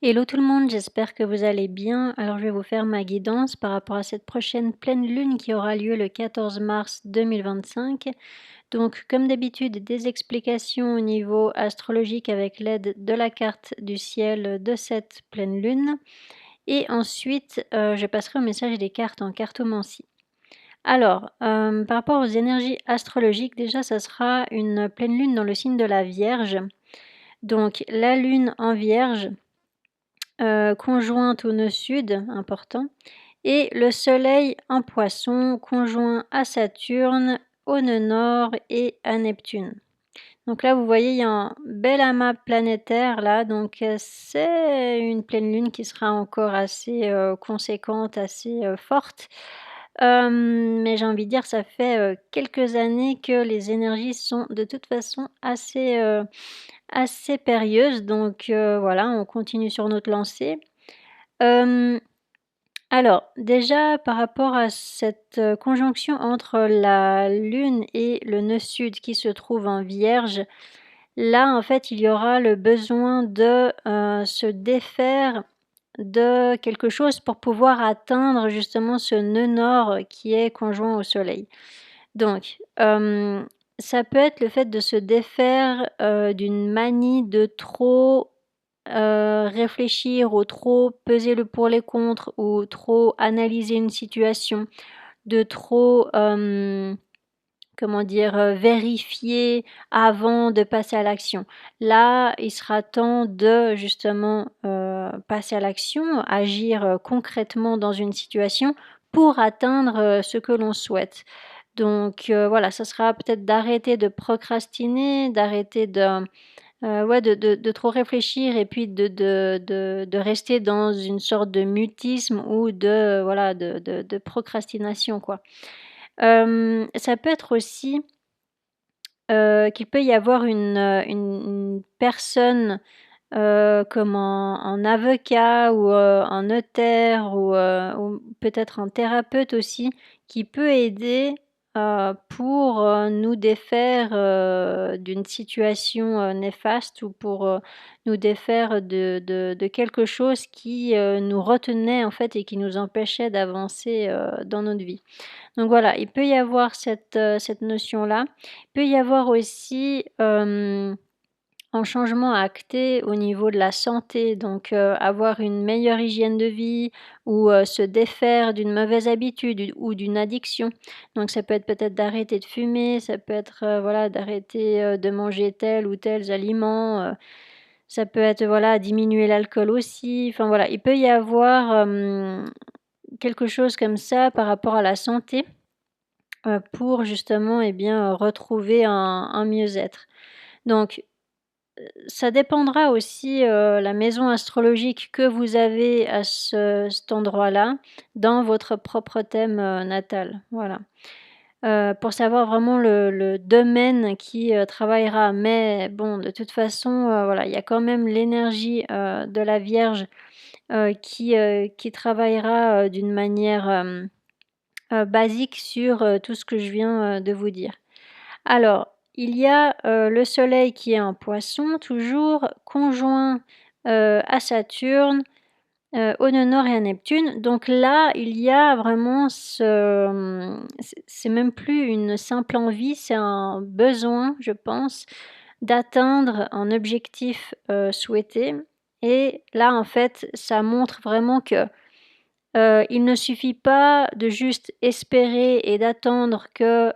Hello tout le monde, j'espère que vous allez bien. Alors je vais vous faire ma guidance par rapport à cette prochaine pleine lune qui aura lieu le 14 mars 2025. Donc comme d'habitude, des explications au niveau astrologique avec l'aide de la carte du ciel de cette pleine lune. Et ensuite, je passerai au message des cartes en cartomancie. Alors, par rapport aux énergies astrologiques, déjà ça sera une pleine lune dans le signe de la Vierge. Donc la lune en Vierge, conjointe au nœud sud, important, et le soleil en poisson, conjoint à Saturne, au nœud nord et à Neptune. Donc là, vous voyez, il y a un bel amas planétaire là, donc c'est une pleine lune qui sera encore assez conséquente, assez forte. Mais j'ai envie de dire, ça fait quelques années que les énergies sont de toute façon assez périlleuses, donc voilà, on continue sur notre lancée. Hem, alors déjà par rapport à cette conjonction entre la lune et le nœud sud qui se trouve en Vierge, là en fait il y aura le besoin de, se défaire de quelque chose pour pouvoir atteindre justement ce nœud nord qui est conjoint au soleil. Donc, ça peut être le fait de se défaire, d'une manie de trop réfléchir ou trop peser le pour les contre ou trop analyser une situation, de trop, comment dire? Vérifier avant de passer à l'action. Là, il sera temps de justement, passer à l'action, agir, concrètement dans une situation pour atteindre, ce que l'on souhaite. Donc, voilà, ça sera peut-être d'arrêter de procrastiner, d'arrêter de ouais, de trop réfléchir et puis de rester dans une sorte de mutisme ou de, voilà, de procrastination, quoi. Ça peut être aussi, qu'il peut y avoir une personne, comme un avocat ou, un notaire ou peut-être un thérapeute aussi, qui peut aider, pour, nous défaire, d'une situation, néfaste ou pour, nous défaire de quelque chose qui, nous retenait en fait et qui nous empêchait d'avancer, dans notre vie. Donc voilà, il peut y avoir cette notion-là. Il peut y avoir aussi, un changement à acter au niveau de la santé, donc avoir une meilleure hygiène de vie ou se défaire d'une mauvaise habitude ou d'une addiction. Donc ça peut être peut-être d'arrêter de fumer, ça peut être, voilà, d'arrêter, de manger tel ou tels aliments, ça peut être, voilà, diminuer l'alcool aussi. Enfin voilà, il peut y avoir, quelque chose comme ça par rapport à la santé, pour justement, eh bien, retrouver un mieux-être. Donc ça dépendra aussi, la maison astrologique que vous avez à cet endroit-là, dans votre propre thème, natal, voilà. Pour savoir vraiment le domaine qui, travaillera. Mais bon, de toute façon, voilà, il y a quand même l'énergie, de la Vierge, qui travaillera, d'une manière, basique sur, tout ce que je viens, de vous dire. Alors, il y a, le soleil qui est en poisson toujours, conjoint, à Saturne, au nœud nord et à Neptune. Donc là, il y a vraiment c'est même plus une simple envie, c'est un besoin, je pense, d'atteindre un objectif, souhaité. Et là, en fait, ça montre vraiment que, il ne suffit pas de juste espérer et d'attendre que,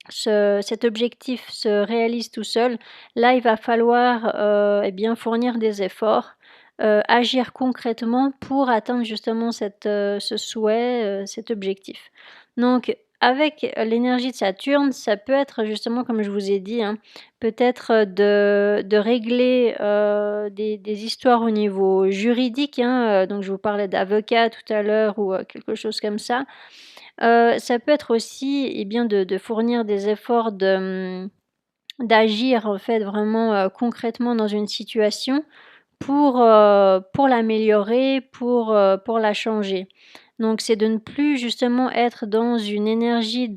cet objectif se réalise tout seul. Là, il va falloir, eh bien, fournir des efforts, agir concrètement pour atteindre justement ce souhait, cet objectif. Donc avec l'énergie de Saturne, ça peut être justement comme je vous ai dit, hein, peut-être, de régler, des histoires au niveau juridique, hein, donc je vous parlais d'avocat tout à l'heure ou, quelque chose comme ça. Ça peut être aussi, eh bien, de fournir des efforts d'agir en fait vraiment, concrètement dans une situation pour l'améliorer, pour la changer. Donc c'est de ne plus justement être dans une énergie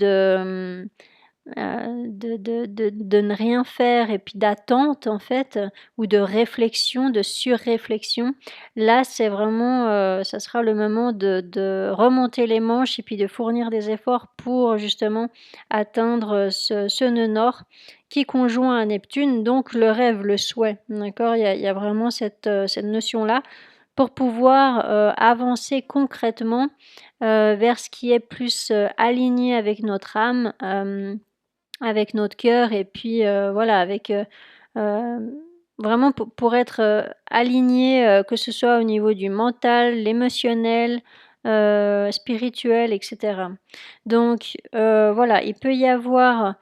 de ne rien faire et puis d'attente en fait, ou de réflexion, de surréflexion. Là, c'est vraiment, ça sera le moment de remonter les manches et puis de fournir des efforts pour justement atteindre, ce nœud nord qui conjoint à Neptune, donc le rêve, le souhait, d'accord? Il y a vraiment cette notion-là pour pouvoir, avancer concrètement, vers ce qui est plus, aligné avec notre âme, avec notre cœur et puis, voilà avec, hem, vraiment pour être, aligné, que ce soit au niveau du mental, l'émotionnel, spirituel et cetera. Donc, voilà, il peut y avoir,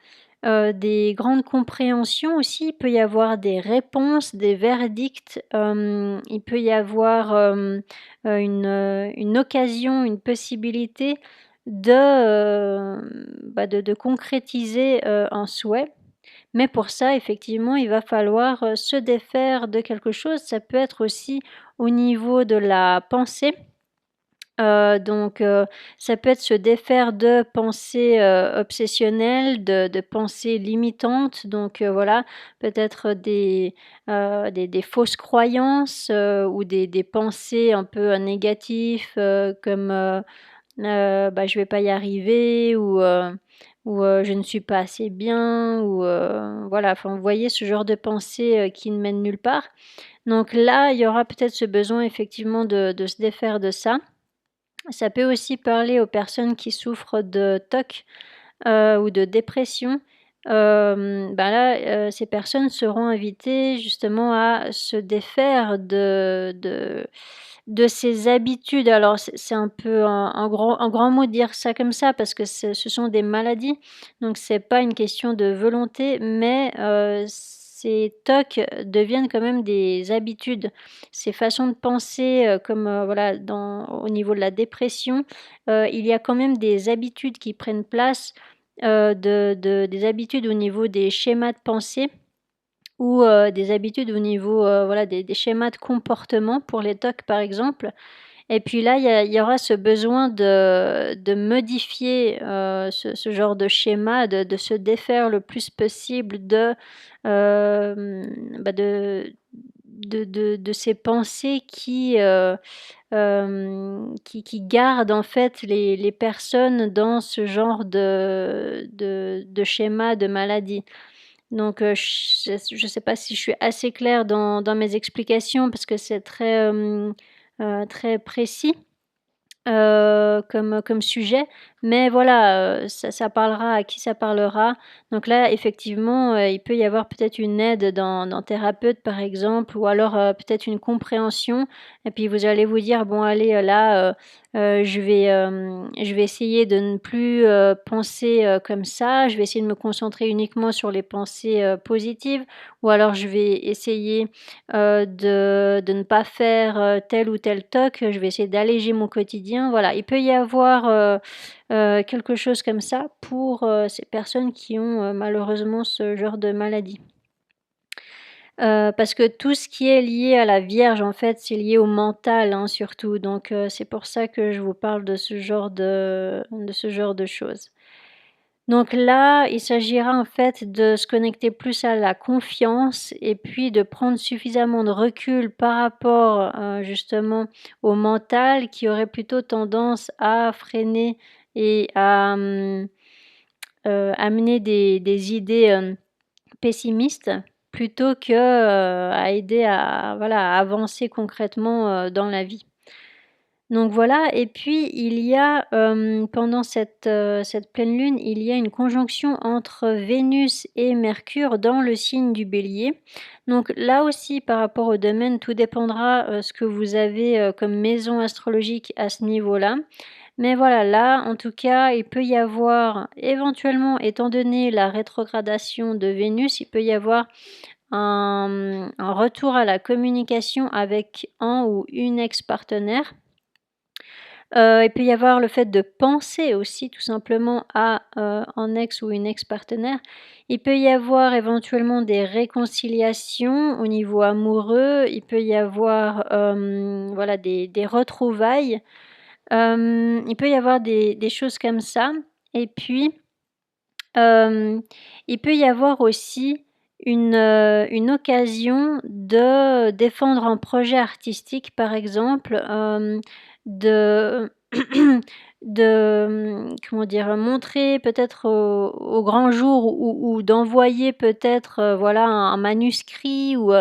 des grandes compréhensions aussi, il peut y avoir des réponses, des verdicts, il peut y avoir, une occasion, une possibilité de concrétiser, un souhait. Mais pour ça, effectivement, il va falloir, se défaire de quelque chose. Ça peut être aussi au niveau de la pensée. Donc ça peut être se défaire de pensées, obsessionnelles, de pensées limitantes. Donc voilà, peut-être des fausses croyances, ou des pensées un peu, négatives, comme, bah, je vais pas y arriver ou je ne suis pas assez bien ou voilà, enfin, vous voyez ce genre de pensée, qui ne mène nulle part. Donc là, il y aura peut-être ce besoin effectivement de se défaire de ça. Ça peut aussi parler aux personnes qui souffrent de TOC, ou de dépression. Bah, là, ces personnes seront invitées justement à se défaire de ces habitudes. Alors c'est un peu un grand mot de dire ça comme ça parce que ce sont des maladies, donc c'est pas une question de volonté, mais ces TOC deviennent quand même des habitudes. Ces façons de penser, comme, voilà, au niveau de la dépression, il y a quand même des habitudes qui prennent place, des habitudes au niveau des schémas de pensée ou des habitudes au niveau, voilà, des schémas de comportement pour les TOC, par exemple. Et puis là, il y aura ce besoin de modifier, ce genre de schéma, de se défaire le plus possible bah, de ces pensées qui gardent en fait les personnes dans ce genre de schéma de maladie. Donc, je sais pas si je suis assez claire dans mes explications parce que c'est très précis. Comme sujet, mais voilà, ça parlera à qui ça parlera. Donc là, effectivement, il peut y avoir peut-être une aide d'un thérapeute, par exemple, ou alors, peut-être une compréhension et puis vous allez vous dire: «Bon allez, là, je vais essayer de ne plus, penser, comme ça. Je vais essayer de me concentrer uniquement sur les pensées, positives ou alors je vais essayer, de ne pas faire, tel ou tel toc, je vais essayer d'alléger mon quotidien. Voilà, il peut y avoir, quelque chose comme ça pour, ces personnes qui ont, malheureusement ce genre de maladie. Parce que tout ce qui est lié à la Vierge, en fait, c'est lié au mental, hein, surtout. Donc, c'est pour ça que je vous parle de ce genre de choses. Donc là, il s'agira en fait de se connecter plus à la confiance et puis de prendre suffisamment de recul par rapport, justement au mental qui aurait plutôt tendance à freiner et à, amener des idées, pessimistes plutôt que, à aider à voilà, à avancer concrètement, dans la vie. Donc voilà et puis il y a, pendant cette pleine lune, il y a une conjonction entre Vénus et Mercure dans le signe du Bélier. Donc là aussi par rapport au domaine, tout dépendra, ce que vous avez, comme maison astrologique à ce niveau-là. Mais voilà, là, en tout cas, il peut y avoir éventuellement, étant donné la rétrogradation de Vénus, il peut y avoir un retour à la communication avec un ou une ex-partenaire. Il peut y avoir le fait de penser aussi tout simplement à, un ex ou une ex-partenaire. Il peut y avoir éventuellement des réconciliations au niveau amoureux. Il peut y avoir, voilà des retrouvailles. Il peut y avoir des choses comme ça et puis, Hem, il peut y avoir aussi une occasion de défendre un projet artistique, par exemple, de comment dire? Montrer peut-être au grand jour ou d'envoyer peut-être, voilà, un manuscrit ou,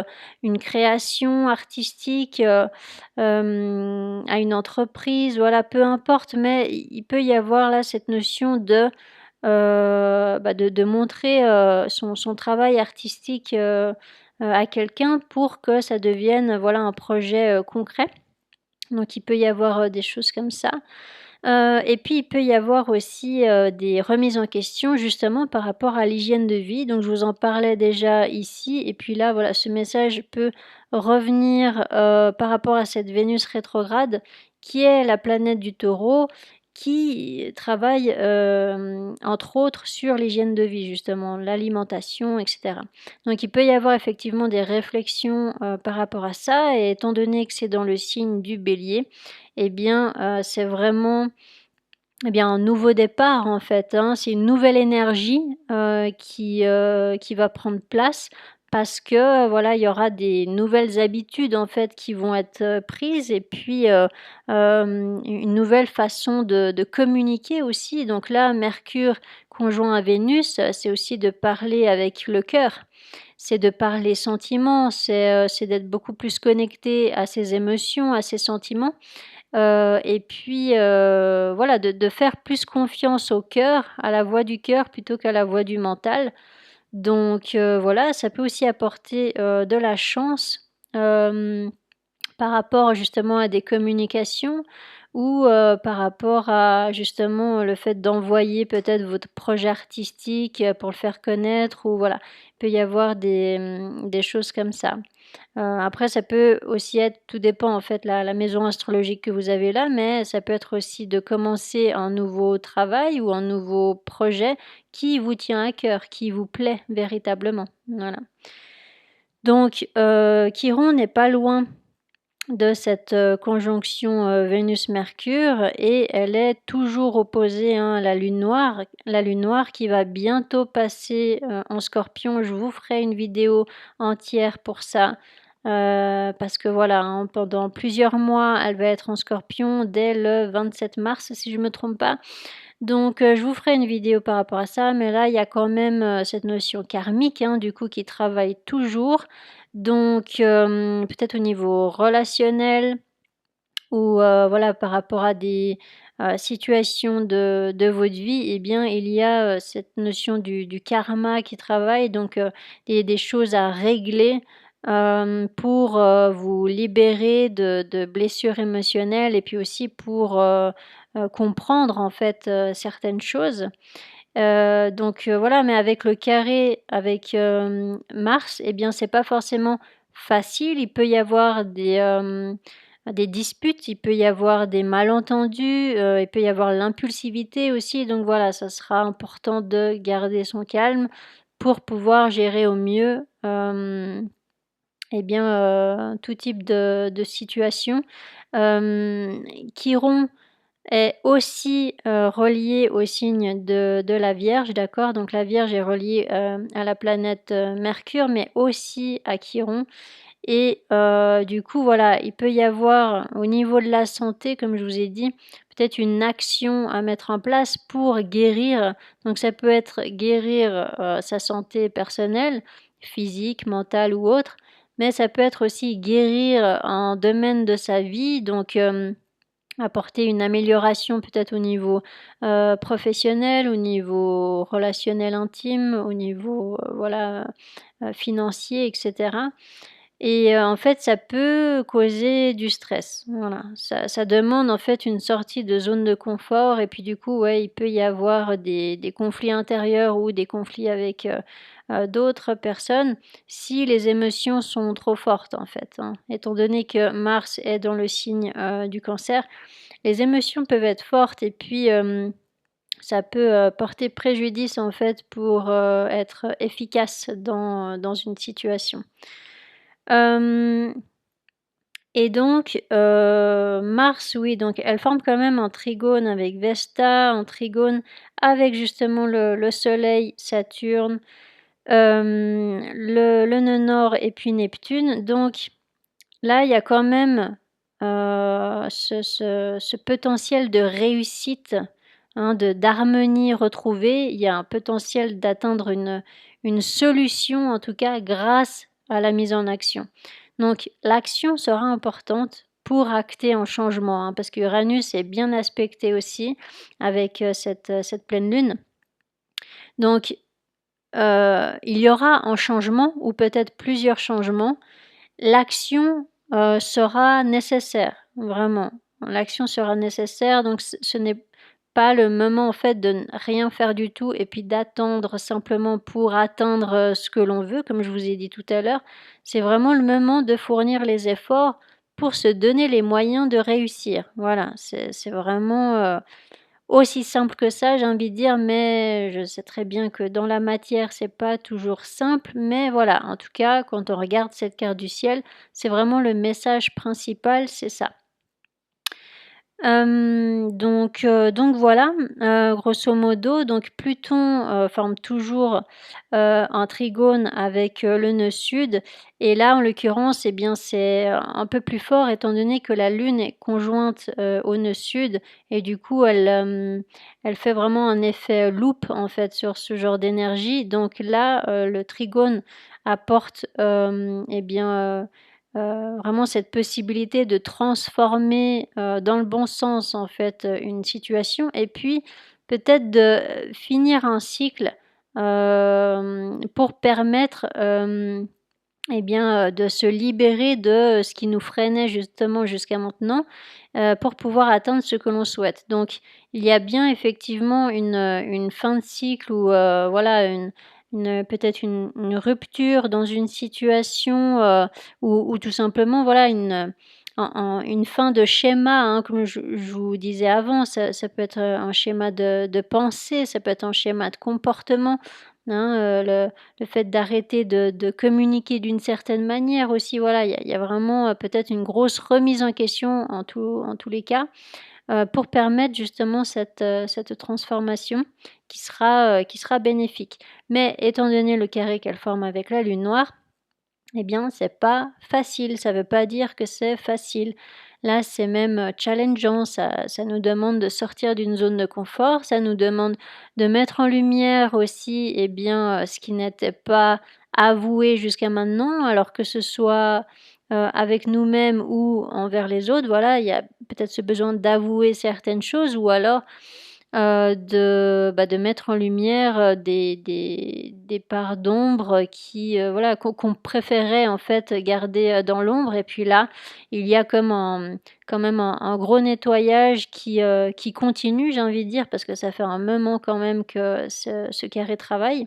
une création artistique, à une entreprise, voilà, peu importe, mais il peut y avoir là cette notion de bah, de montrer, son travail artistique, à quelqu'un pour que ça devienne, voilà, un projet, concret. Donc il peut y avoir, des choses comme ça. Et puis il peut y avoir aussi, des remises en question justement par rapport à l'hygiène de vie. Donc je vous en parlais déjà ici et puis là, voilà, ce message peut revenir, par rapport à cette Vénus rétrograde qui est la planète du Taureau, qui travaille, entre autres sur l'hygiène de vie justement, l'alimentation et cetera. Donc il peut y avoir effectivement des réflexions, par rapport à ça et étant donné que c'est dans le signe du Bélier, eh bien, c'est vraiment, eh bien, un nouveau départ en fait, hein. C'est une nouvelle énergie, qui va prendre place parce que, voilà, il y aura des nouvelles habitudes en fait qui vont être, prises et puis, une nouvelle façon de communiquer aussi. Donc là, Mercure conjoint à Vénus, c'est aussi de parler avec le cœur. C'est de parler sentiments, c'est d'être beaucoup plus connecté à ses émotions, à ses sentiments. Et puis, voilà, de faire plus confiance au cœur, à la voix du cœur plutôt qu'à la voix du mental. Donc, voilà, ça peut aussi apporter, de la chance, par rapport justement à des communications ou, par rapport à justement le fait d'envoyer peut-être votre projet artistique, pour le faire connaître ou voilà. Il peut y avoir des choses comme ça. Après ça peut aussi être tout dépend en fait la maison astrologique que vous avez là, mais ça peut être aussi de commencer un nouveau travail ou un nouveau projet qui vous tient à cœur, qui vous plaît véritablement. Voilà. Donc, Chiron n'est pas loin de cette, conjonction, Vénus-Mercure et elle est toujours opposée, hein, à la lune noire. La lune noire qui va bientôt passer, en Scorpion. Je vous ferai une vidéo entière pour ça, parce que voilà, hein, pendant plusieurs mois, elle va être en Scorpion dès le 27 mars si je ne me trompe pas. Donc, je vous ferai une vidéo par rapport à ça, mais là, il y a quand même, cette notion karmique, hein, du coup, qui travaille toujours. Donc, peut-être au niveau relationnel ou, voilà, par rapport à des, situations de votre vie, eh bien, il y a, cette notion du karma qui travaille, donc, des choses à régler, pour, vous libérer de blessures émotionnelles et puis aussi pour, comprendre en fait, certaines choses. Donc, voilà, mais avec le carré avec, Mars, eh bien, c'est pas forcément facile. Il peut y avoir des disputes, il peut y avoir des malentendus, il peut y avoir l'impulsivité aussi. Donc voilà, ça sera important de garder son calme pour pouvoir gérer au mieux, eh bien, tout type de situation. Hem, Chiron est aussi, relié au signe de la Vierge, d'accord? Donc la Vierge est reliée, à la planète, Mercure, mais aussi à Chiron et du coup, voilà, il peut y avoir au niveau de la santé, comme je vous ai dit, peut-être une action à mettre en place pour guérir. Donc ça peut être guérir, sa santé personnelle, physique, mentale ou autre, mais ça peut être aussi guérir un domaine de sa vie, donc apporter une amélioration peut-être au niveau, professionnel, au niveau relationnel intime, au niveau, voilà, financier et cetera et en fait, ça peut causer du stress. Voilà, ça demande en fait une sortie de zone de confort et puis du coup, ouais, il peut y avoir des conflits intérieurs ou des conflits avec, d'autres personnes si les émotions sont trop fortes en fait, hein. Étant donné que Mars est dans le signe, du Cancer, les émotions peuvent être fortes et puis, ça peut, porter préjudice en fait pour, être efficace dans une situation. Hem Et donc, Mars, oui, donc elle forme quand même un trigone avec Vesta, un trigone avec justement le Soleil, Saturne, le nœud nord et puis Neptune. Donc là, il y a quand même, ce potentiel de réussite, hein, d'harmonie retrouvée. Il y a un potentiel d'atteindre une solution, en tout cas, grâce à la mise en action. Donc l'action sera importante pour acter un changement, hein, parce qu'Uranus est bien aspecté aussi avec, cette pleine lune. Donc, il y aura un changement ou peut-être plusieurs changements. L'action, sera nécessaire, vraiment. L'action sera nécessaire, donc ce n'est pas le moment, en fait, de ne rien faire du tout et puis d'attendre simplement pour atteindre, ce que l'on veut, comme je vous ai dit tout à l'heure. C'est vraiment le moment de fournir les efforts pour se donner les moyens de réussir. Voilà, c'est vraiment, aussi simple que ça, j'ai envie de dire, mais je sais très bien que dans la matière, c'est pas toujours simple, mais voilà, en tout cas, quand on regarde cette carte du ciel, c'est vraiment le message principal, c'est ça. Donc voilà, grosso modo, donc Pluton, forme toujours, un trigone avec, le nœud sud et là, en l'occurrence, eh bien, c'est, un peu plus fort étant donné que la Lune est conjointe, au nœud sud et du coup, elle fait vraiment un effet loupe, en fait, sur ce genre d'énergie. Donc là, le trigone apporte, eh bien, vraiment cette possibilité de transformer, dans le bon sens en fait, une situation et puis peut-être de finir un cycle, pour permettre, et bien, de se libérer de ce qui nous freinait justement jusqu'à maintenant, pour pouvoir atteindre ce que l'on souhaite. Donc il y a bien effectivement une fin de cycle ou, voilà peut-être une rupture dans une situation, ou tout simplement voilà une fin de schéma, hein, comme je vous disais avant. Ça peut être, un schéma de pensée, ça peut être un schéma de comportement, hein, le fait d'arrêter de communiquer d'une certaine manière aussi, voilà, il y a vraiment, peut-être une grosse remise en question en tous les cas, pour permettre justement cette transformation qui sera bénéfique. Mais étant donné le carré qu'elle forme avec la lune noire, eh bien, c'est pas facile, ça veut pas dire que c'est facile. Là, c'est même, challengeant, ça nous demande de sortir d'une zone de confort, ça nous demande de mettre en lumière aussi, eh bien, ce qui n'était pas avoué jusqu'à maintenant, alors que ce soit, avec nous-mêmes ou envers les autres, voilà, il y a peut-être ce besoin d'avouer certaines choses ou alors de mettre en lumière, des parts d'ombre qui, voilà, qu'on préférait en fait garder, dans l'ombre et puis là, il y a comme quand même un gros nettoyage qui continue, j'ai envie de dire, parce que ça fait un moment quand même que ce carré travaille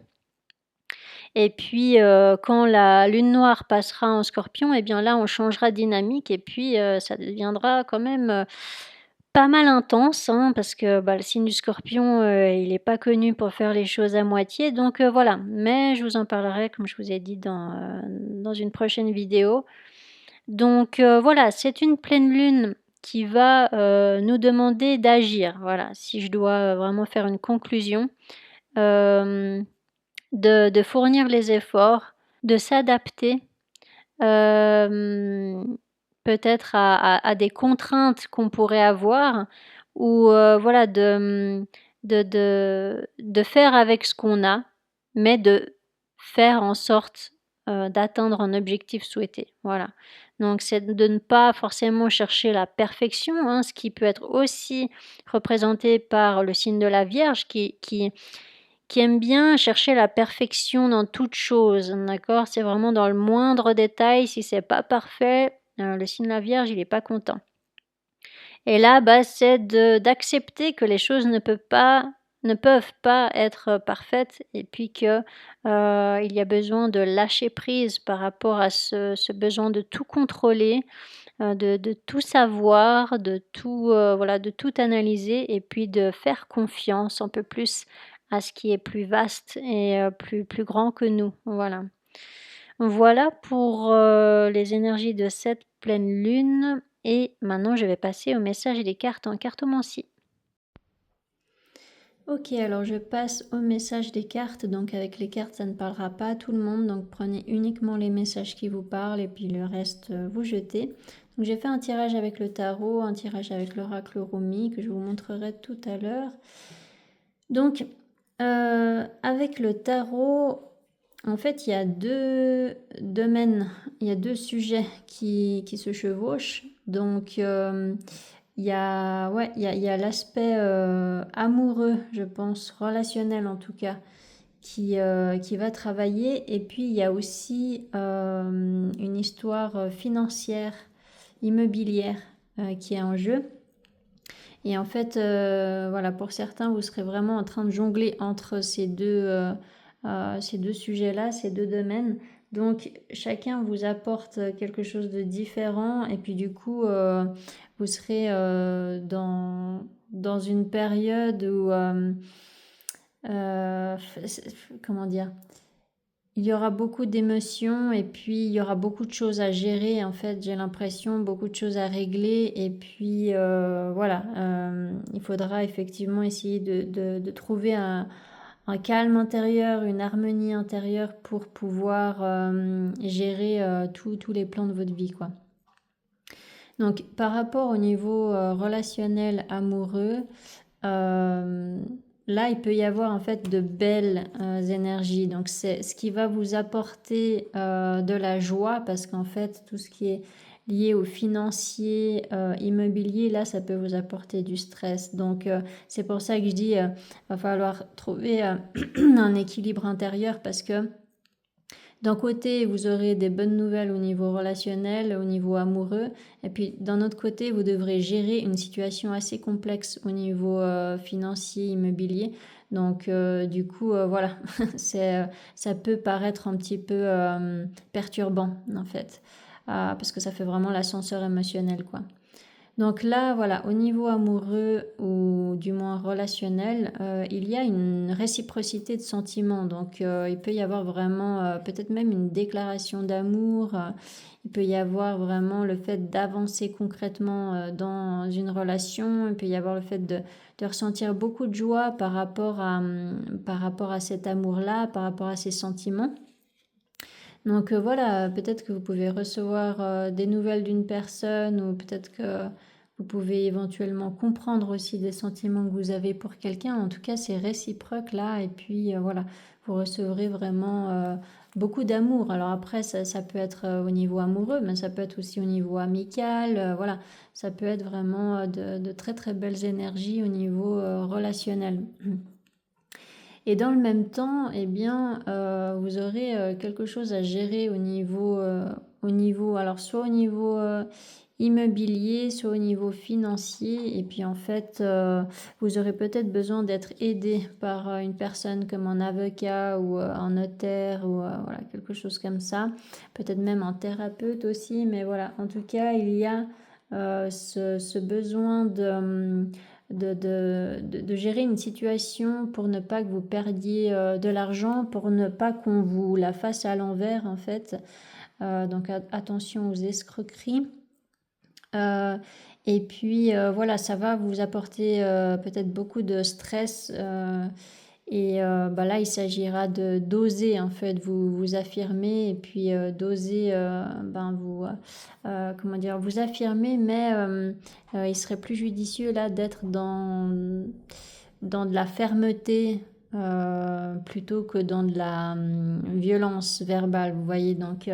et puis, quand la lune noire passera en Scorpion et bien là, on changera de dynamique et puis, ça deviendra quand même, pas mal intense, hein, parce que, bah, le signe du Scorpion, il est pas connu pour faire les choses à moitié donc voilà. Mais je vous en parlerai comme je vous ai dit dans une prochaine vidéo. Donc voilà, c'est une pleine lune qui va, nous demander d'agir. Voilà, si je dois, vraiment faire une conclusion, hem, de fournir les efforts, de s'adapter, hem, peut-être à des contraintes qu'on pourrait avoir ou voilà de faire avec ce qu'on a, mais de faire en sorte, d'atteindre un objectif souhaité, voilà. Donc c'est de ne pas forcément chercher la perfection, hein, ce qui peut être aussi représenté par le signe de la Vierge qui aime bien chercher la perfection dans toute chose, d'accord? C'est vraiment dans le moindre détail, si c'est pas parfait, le signe de la Vierge, il est pas content. Et là, bah, c'est d'accepter que les choses ne peuvent pas être parfaites et puis que, il y a besoin de lâcher prise par rapport à ce besoin de tout contrôler, de tout savoir, de tout, voilà, de tout analyser et puis de faire confiance un peu plus à ce qui est plus vaste et plus grand que nous, voilà. Voilà pour, les énergies de cette pleine lune et maintenant je vais passer au message des cartes en cartomancie. OK, alors je passe au message des cartes, donc avec les cartes ça ne parlera pas à tout le monde, donc prenez uniquement les messages qui vous parlent et puis le reste, vous jetez. Donc j'ai fait un tirage avec le tarot, un tirage avec l'oracle Rumi que je vous montrerai tout à l'heure. Donc avec le tarot, en fait il y a 2 domaines, il y a 2 sujets qui se chevauchent. Donc il y a ouais, il y a l'aspect, amoureux, je pense, relationnel en tout cas, qui va travailler et puis il y a aussi, une histoire, financière, immobilière, qui est en jeu et en fait, voilà, pour certains, vous serez vraiment en train de jongler entre ces 2 sujets-là, ces 2 domaines. Donc chacun vous apporte, quelque chose de différent et puis du coup, vous serez, dans une période où, comment dire? Il y aura beaucoup d'émotions et puis il y aura beaucoup de choses à gérer en fait, j'ai l'impression, beaucoup de choses à régler et puis voilà, il faudra effectivement essayer de trouver un calme intérieur, une harmonie intérieure pour pouvoir gérer tous les plans de votre vie, quoi. Donc par rapport au niveau relationnel, amoureux, euh, là il peut y avoir en fait de belles énergies. Donc c'est ce qui va vous apporter de la joie parce qu'en fait tout ce qui est lié au financier, immobilier, là ça peut vous apporter du stress. Donc c'est pour ça que je dis va falloir trouver un équilibre intérieur parce que d'un côté, vous aurez des bonnes nouvelles au niveau relationnel, au niveau amoureux, et puis d'un autre côté, vous devrez gérer une situation assez complexe au niveau financier, immobilier. Donc, du coup, voilà, ça peut paraître un petit peu perturbant, en fait, parce que ça fait vraiment l'ascenseur émotionnel, quoi. Donc là, voilà, au niveau amoureux ou du moins relationnel, il y a une réciprocité de sentiments. Donc il peut y avoir vraiment peut-être même une déclaration d'amour. Il peut y avoir vraiment le fait d'avancer concrètement dans une relation. Il peut y avoir le fait de ressentir beaucoup de joie par rapport à cet amour-là, par rapport à ces sentiments. Donc voilà, peut-être que vous pouvez recevoir des nouvelles d'une personne ou peut-être que vous pouvez éventuellement comprendre aussi des sentiments que vous avez pour quelqu'un. En tout cas, c'est réciproque là et puis voilà, vous recevrez vraiment beaucoup d'amour. Alors après, ça peut être au niveau amoureux, mais ça peut être aussi au niveau amical. Voilà, ça peut être vraiment de très très belles énergies au niveau relationnel. Et dans le même temps, eh bien, vous aurez quelque chose à gérer au niveau, alors soit au niveau immobilier, soit au niveau financier. Et puis en fait, vous aurez peut-être besoin d'être aidé par une personne comme un avocat ou un notaire ou voilà, quelque chose comme ça. Peut-être même un thérapeute aussi. Mais voilà, en tout cas, il y a ce besoin de gérer une situation pour ne pas que vous perdiez de l'argent, pour ne pas qu'on vous la fasse à l'envers en fait. Donc attention aux escroqueries. Et puis voilà, ça va vous apporter peut-être beaucoup de stress. Et bah là, il s'agira de d'oser en fait vous affirmer et puis d'oser ben comment dire vous affirmer, mais il serait plus judicieux là d'être dans de la fermeté plutôt que dans de la violence verbale. Vous voyez, donc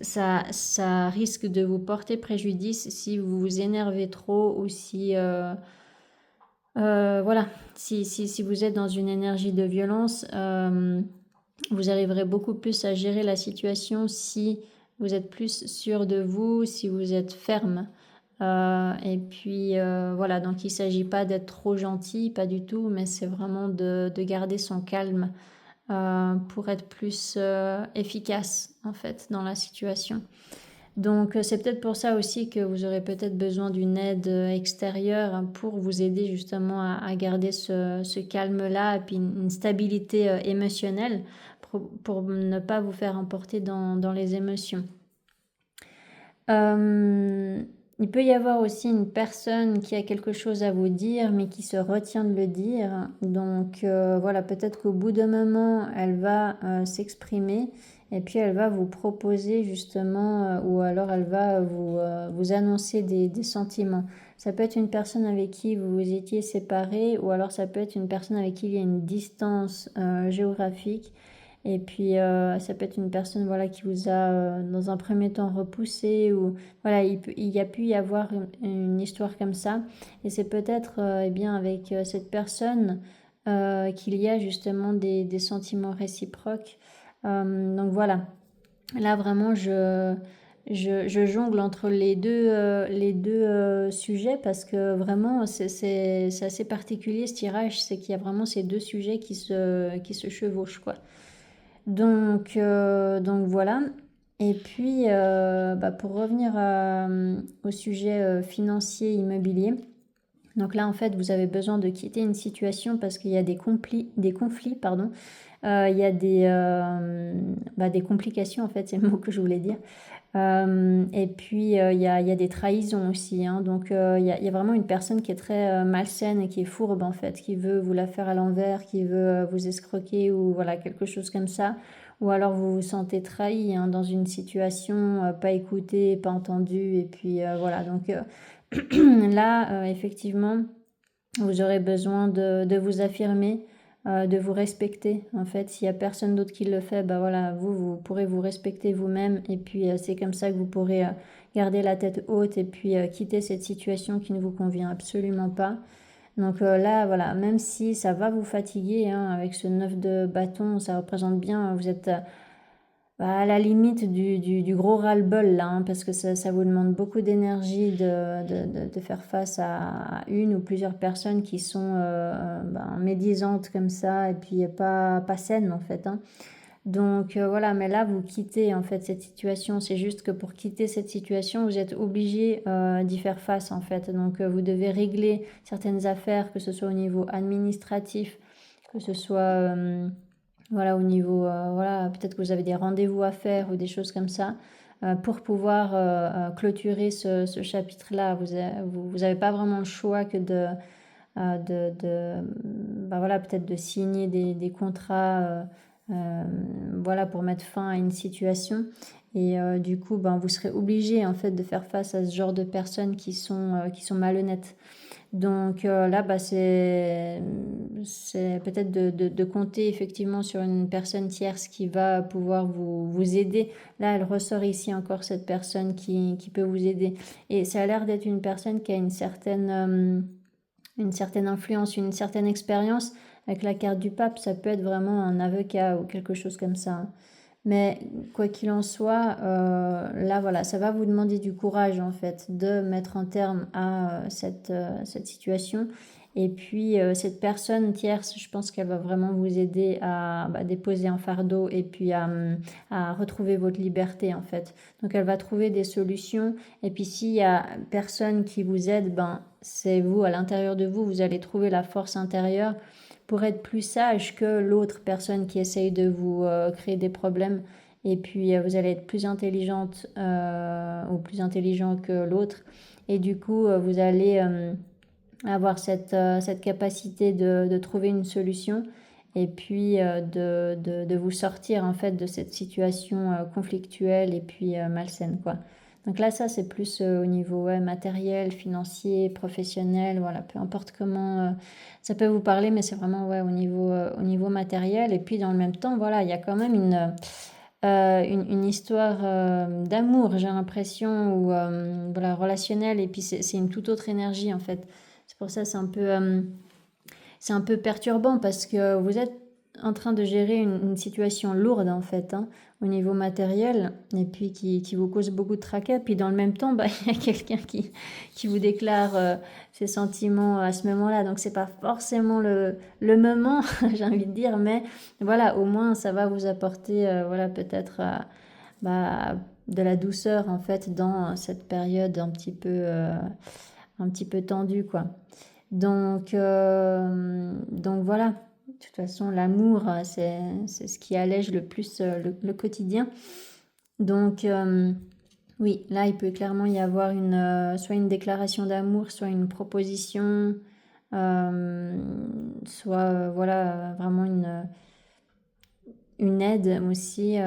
ça risque de vous porter préjudice si vous vous énervez trop ou si voilà, si vous êtes dans une énergie de violence, vous arriverez beaucoup plus à gérer la situation si vous êtes plus sûr de vous, si vous êtes ferme. Et puis voilà, donc il ne s'agit pas d'être trop gentil, pas du tout, mais c'est vraiment de garder son calme pour être plus efficace en fait dans la situation. Donc c'est peut-être pour ça aussi que vous aurez peut-être besoin d'une aide extérieure pour vous aider justement à garder ce calme-là et puis une stabilité émotionnelle pour ne pas vous faire emporter dans les émotions. Il peut y avoir aussi une personne qui a quelque chose à vous dire, mais qui se retient de le dire. Donc voilà, peut-être qu'au bout d'un moment, elle va s'exprimer et puis elle va vous proposer justement, ou alors elle va vous annoncer des sentiments. Ça peut être une personne avec qui vous vous étiez séparés, ou alors ça peut être une personne avec qui il y a une distance géographique. Et puis ça peut être une personne voilà, qui vous a dans un premier temps repoussé, ou voilà, il y a pu y avoir une histoire comme ça. Et c'est peut-être eh bien avec cette personne qu'il y a justement des sentiments réciproques. Donc voilà, là vraiment je jongle entre les deux sujets, parce que vraiment c'est assez particulier ce tirage, c'est qu'il y a vraiment ces deux sujets qui se chevauchent quoi. Donc voilà. Et puis, pour revenir au sujet financier immobilier, donc là en fait vous avez besoin de quitter une situation parce qu'il y a des conflits, pardon. Il y a des complications en fait, c'est le mot que je voulais dire. Et puis il y a des trahisons aussi, hein. Donc il y a vraiment une personne qui est très malsaine et qui est fourbe en fait, qui veut vous la faire à l'envers, qui veut vous escroquer, ou voilà quelque chose comme ça. Ou alors vous vous sentez trahi, hein, dans une situation, pas écouté, pas entendu, et puis voilà. Donc là effectivement vous aurez besoin de vous affirmer, de vous respecter. En fait, s'il y a personne d'autre qui le fait, bah voilà, vous pourrez vous respecter vous-même, et puis c'est comme ça que vous pourrez garder la tête haute, et puis quitter cette situation qui ne vous convient absolument pas. Donc là, voilà, même si ça va vous fatiguer, hein, avec ce 9 de bâton, ça représente bien, vous êtes à la limite du gros ras-le-bol là, hein, parce que ça vous demande beaucoup d'énergie de faire face à une ou plusieurs personnes qui sont médisantes comme ça, et puis pas saines en fait, hein. Donc voilà, mais là vous quittez en fait cette situation. C'est juste que pour quitter cette situation, vous êtes obligé d'y faire face en fait. Donc vous devez régler certaines affaires, que ce soit au niveau administratif, que ce soit voilà, au niveau, voilà, peut-être que vous avez des rendez-vous à faire ou des choses comme ça, pour pouvoir clôturer ce chapitre-là. Vous avez pas vraiment le choix que voilà, peut-être de signer des contrats, voilà, pour mettre fin à une situation. Et du coup, vous serez obligé en fait de faire face à ce genre de personnes qui sont malhonnêtes. Donc là, c'est peut-être de compter effectivement sur une personne tierce qui va pouvoir vous aider. Là, elle ressort ici encore cette personne qui peut vous aider. Et ça a l'air d'être une personne qui a une certaine influence, une certaine expérience. Avec la carte du pape, ça peut être vraiment un avocat ou quelque chose comme ça, hein. Mais quoi qu'il en soit, là voilà, ça va vous demander du courage en fait de mettre un terme à cette situation. Et puis cette personne tierce, je pense qu'elle va vraiment vous aider à déposer un fardeau, et puis à retrouver votre liberté en fait. Donc elle va trouver des solutions, et puis s'il y a personne qui vous aide, c'est vous, à l'intérieur de vous, vous allez trouver la force intérieure pour être plus sage que l'autre personne qui essaye de vous créer des problèmes. Et puis vous allez être plus intelligente ou plus intelligent que l'autre. Et du coup, vous allez avoir cette capacité de trouver une solution, et puis de vous sortir en fait de cette situation conflictuelle et puis malsaine quoi. Donc là, ça c'est plus au niveau matériel, financier, professionnel, voilà, peu importe comment ça peut vous parler, mais c'est vraiment au niveau matériel. Et puis dans le même temps, voilà, il y a quand même une histoire d'amour, j'ai l'impression, ou voilà, relationnelle, et puis c'est une toute autre énergie en fait. C'est pour ça c'est un peu perturbant, parce que vous êtes en train de gérer une situation lourde en fait, hein, au niveau matériel, et puis qui vous cause beaucoup de tracas. Puis dans le même temps, il y a quelqu'un qui vous déclare ses sentiments à ce moment-là. Donc c'est pas forcément le moment, j'ai envie de dire, mais voilà, au moins ça va vous apporter voilà, peut-être de la douceur en fait dans cette période un petit peu tendue quoi. Donc voilà. toute façon, l'amour, c'est ce qui allège le plus le quotidien. Donc, oui, là, il peut clairement y avoir soit une déclaration d'amour, soit une proposition, soit voilà, vraiment une aide aussi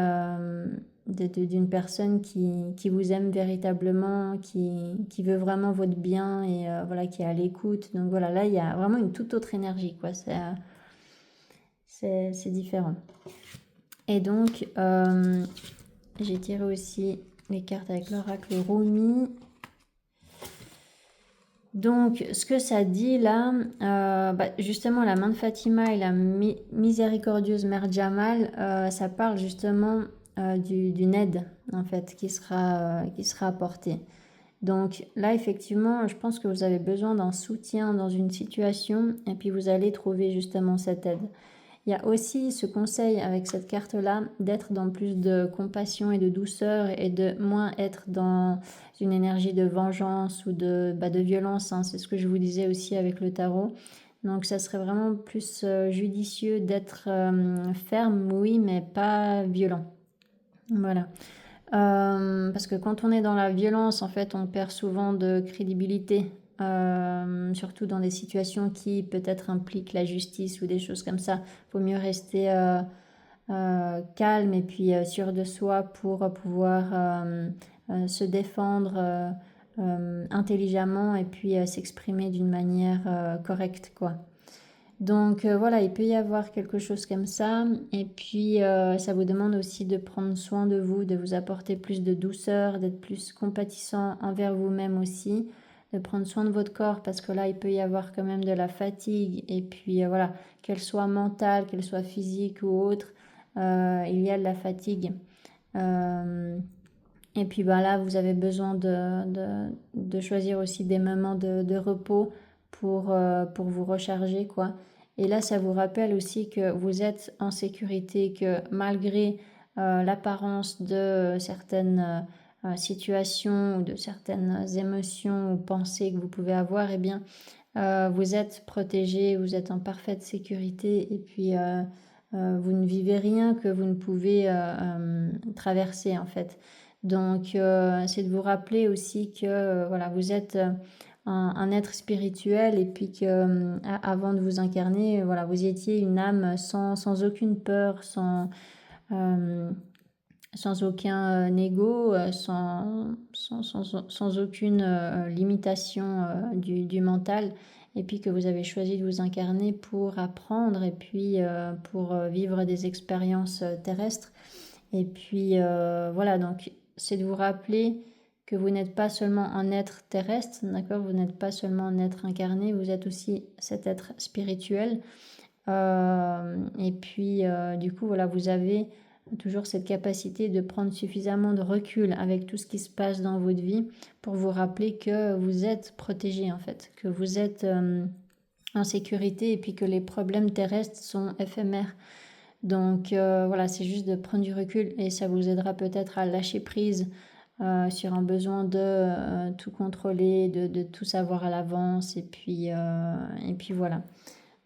d'une personne qui vous aime véritablement, qui veut vraiment votre bien et voilà, qui est à l'écoute. Donc voilà, là, il y a vraiment une toute autre énergie, quoi. C'est différent. Et donc, j'ai tiré aussi les cartes avec l'oracle Rumi. Donc, ce que ça dit là, justement, la main de Fatima et la miséricordieuse Mère Jamal, ça parle justement d'une aide, en fait, qui sera apportée. Donc là, effectivement, je pense que vous avez besoin d'un soutien dans une situation et puis vous allez trouver justement cette aide. Il y a aussi ce conseil avec cette carte-là d'être dans plus de compassion et de douceur et de moins être dans une énergie de vengeance ou de violence. Hein. C'est ce que je vous disais aussi avec le tarot. Donc ça serait vraiment plus judicieux d'être ferme, oui, mais pas violent. Voilà. Parce que quand on est dans la violence, en fait, on perd souvent de crédibilité. Surtout dans des situations qui peut-être impliquent la justice ou des choses comme ça. Il vaut mieux rester calme et puis sûr de soi pour pouvoir se défendre intelligemment et puis s'exprimer d'une manière correcte, quoi. Donc voilà, il peut y avoir quelque chose comme ça. Et puis ça vous demande aussi de prendre soin de vous, de vous apporter plus de douceur, d'être plus compatissant envers vous-même aussi, de prendre soin de votre corps parce que là, il peut y avoir quand même de la fatigue. Et puis voilà, qu'elle soit mentale, qu'elle soit physique ou autre, il y a de la fatigue. Et puis là, vous avez besoin de choisir aussi des moments de repos pour vous recharger, quoi. Et là, ça vous rappelle aussi que vous êtes en sécurité, que malgré l'apparence de certaines situations ou de certaines émotions ou pensées que vous pouvez avoir, eh bien, vous êtes protégé, vous êtes en parfaite sécurité et puis vous ne vivez rien que vous ne pouvez traverser, en fait. Donc, c'est de vous rappeler aussi que voilà, vous êtes un être spirituel et puis que avant de vous incarner, voilà, vous étiez une âme sans aucune peur, sans aucun ego, sans aucune limitation du mental, et puis que vous avez choisi de vous incarner pour apprendre et puis pour vivre des expériences terrestres. Et puis voilà, donc c'est de vous rappeler que vous n'êtes pas seulement un être terrestre, d'accord? Vous n'êtes pas seulement un être incarné, vous êtes aussi cet être spirituel. Et puis du coup, voilà, vous avez toujours cette capacité de prendre suffisamment de recul avec tout ce qui se passe dans votre vie pour vous rappeler que vous êtes protégé, en fait, que vous êtes en sécurité et puis que les problèmes terrestres sont éphémères. Donc voilà, c'est juste de prendre du recul et ça vous aidera peut-être à lâcher prise sur un besoin de tout contrôler, de tout savoir à l'avance et puis voilà.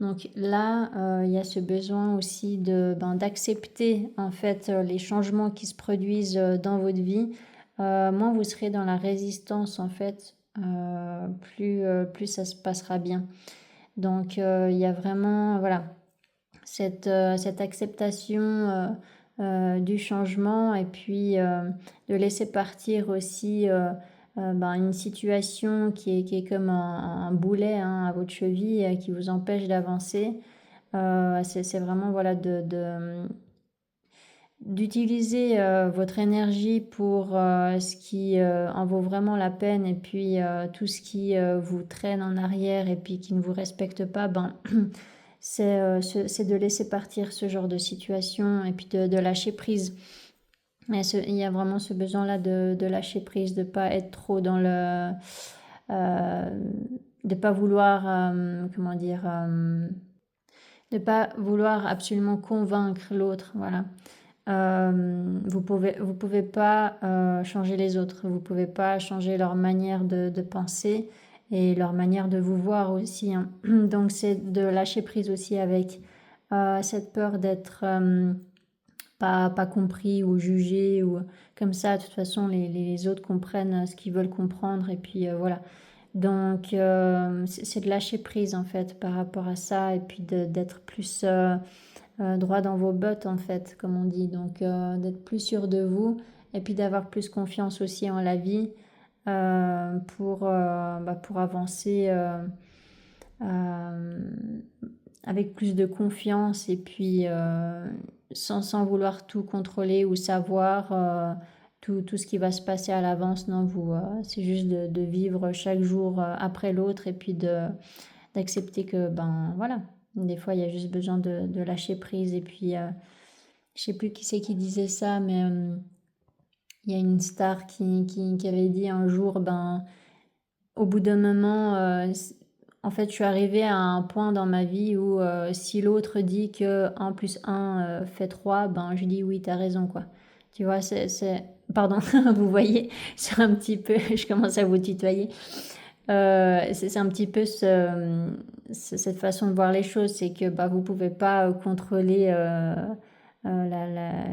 Donc là, il y a ce besoin aussi d'accepter en fait les changements qui se produisent dans votre vie. Moins vous serez dans la résistance en fait, plus ça se passera bien. Donc il y a vraiment voilà cette acceptation du changement et puis de laisser partir aussi une situation qui est comme un boulet hein, à votre cheville qui vous empêche d'avancer. C'est vraiment voilà d'utiliser votre énergie pour ce qui en vaut vraiment la peine et puis tout ce qui vous traîne en arrière et puis qui ne vous respecte pas, c'est de laisser partir ce genre de situation et puis de lâcher prise. Il y a vraiment ce besoin-là de lâcher prise, de ne pas être trop dans le... de pas vouloir, comment dire... de pas vouloir absolument convaincre l'autre, voilà. Vous pouvez pas changer les autres, vous pouvez pas changer leur manière de penser et leur manière de vous voir aussi. Hein. Donc c'est de lâcher prise aussi avec cette peur d'être pas compris ou jugé ou comme ça. De toute façon, les autres comprennent ce qu'ils veulent comprendre et puis voilà. Donc, c'est de lâcher prise en fait par rapport à ça et puis d'être plus droit dans vos bottes en fait, comme on dit. Donc, d'être plus sûr de vous et puis d'avoir plus confiance aussi en la vie pour avancer euh, avec plus de confiance et puis sans vouloir tout contrôler ou savoir tout ce qui va se passer à l'avance. Non, c'est juste de vivre chaque jour après l'autre et puis d'accepter que, ben voilà, des fois il y a juste besoin de lâcher prise. Et puis, je sais plus qui c'est qui disait ça, mais il y a une star qui avait dit un jour, ben, au bout d'un moment, en fait, je suis arrivée à un point dans ma vie où si l'autre dit que 1 plus 1 fait 3, ben je dis oui, t'as raison, quoi. Tu vois, Pardon, vous voyez, c'est un petit peu... Je commence à vous tutoyer. C'est un petit peu cette façon de voir les choses, c'est que bah, vous pouvez pas contrôler euh, la, la-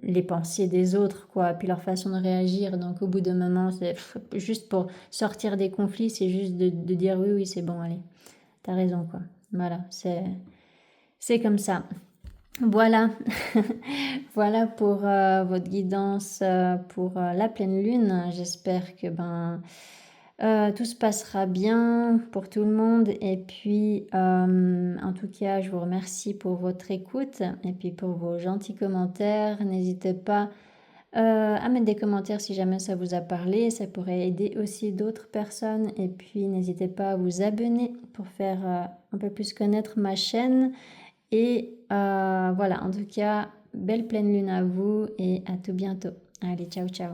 les pensées des autres, quoi, puis leur façon de réagir. Donc au bout d'un moment, juste pour sortir des conflits, c'est juste de dire oui, oui, c'est bon, allez, t'as raison, quoi. Voilà, c'est comme ça. Voilà, voilà pour votre guidance pour la pleine lune. J'espère que tout se passera bien pour tout le monde. Et puis, en tout cas, je vous remercie pour votre écoute et puis pour vos gentils commentaires. N'hésitez pas à mettre des commentaires si jamais ça vous a parlé. Ça pourrait aider aussi d'autres personnes. Et puis, n'hésitez pas à vous abonner pour faire un peu plus connaître ma chaîne. Et voilà, en tout cas, belle pleine lune à vous et à tout bientôt. Allez, ciao, ciao.